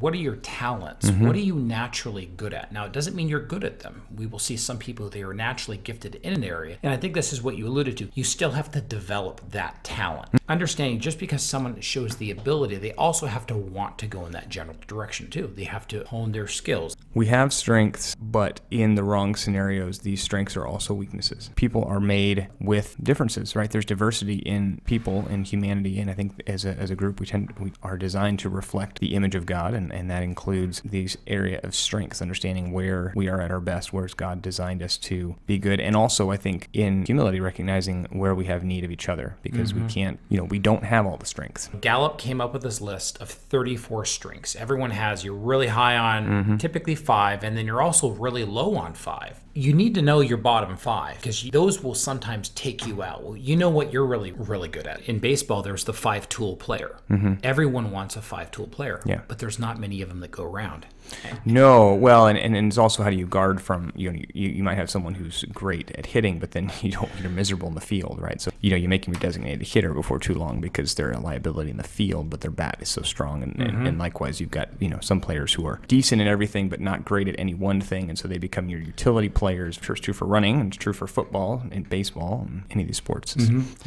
What are your talents? What are you naturally good at? Now, it doesn't mean you're good at them. We will see some people, they are naturally gifted in an area. And I think this is what you alluded to. You still have to develop that talent. Understanding just because someone shows the ability, they also have to want to go in that general direction too. They have to hone their skills. We have strengths, but in the wrong scenarios, these strengths are also weaknesses. People are made with differences, right? There's diversity in people, in humanity, and I think as a group, we are designed to reflect the image of God, and that includes these area of strengths, understanding where we are at our best, where's God designed us to be good, and also I think in humility, recognizing where we have need of each other, because we can't, we don't have all the strengths. Gallup came up with this list of 34 strengths. Everyone has, you're really high on typically 5, and then you're also really low on 5. You need to know your bottom 5 because those will sometimes take you out. Well, you know what you're really, really good at. In baseball, there's the 5-tool player. Everyone wants a 5-tool player, but there's not many of them that go around. No, well, and it's also how do you guard from, you might have someone who's great at hitting, but then you're miserable in the field, right? So, you make them your designated hitter before too long because they're a liability in the field, but their bat is so strong. And likewise, you've got, some players who are decent in everything, but not great at any one thing. And so they become your utility players. Sure, it's true for running, and it's true for football and baseball and any of these sports.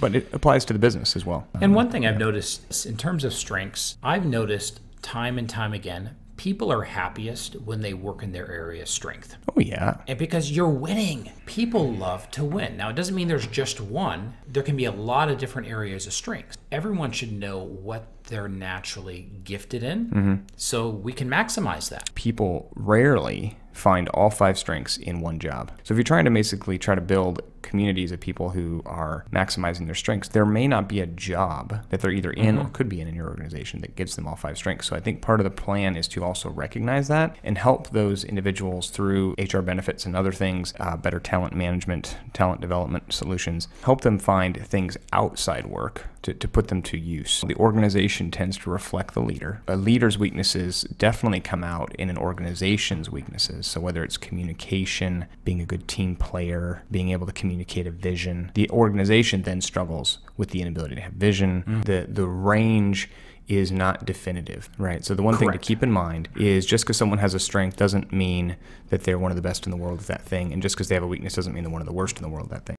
But it applies to the business as well. And one thing I've noticed in terms of strengths, I've noticed time and time again, people are happiest when they work in their area of strength. Oh, yeah. And because you're winning. People love to win. Now, it doesn't mean there's just one. There can be a lot of different areas of strength. Everyone should know what they're naturally gifted in, so we can maximize that. People rarely find all 5 strengths in one job. So if you're trying to basically try to build communities of people who are maximizing their strengths, there may not be a job that they're either in or could be in your organization that gives them all 5 strengths. So I think part of the plan is to also recognize that and help those individuals through HR benefits and other things, better talent management, talent development solutions, help them find things outside work to put them to use. The organization tends to reflect the leader. A leader's weaknesses definitely come out in an organization's weaknesses. So whether it's communication, being a good team player, being able to communicate a vision, the organization then struggles with the inability to have vision. The range is not definitive, right? So the one thing to keep in mind is just because someone has a strength doesn't mean that they're one of the best in the world at that thing, and just because they have a weakness doesn't mean they're one of the worst in the world at that thing.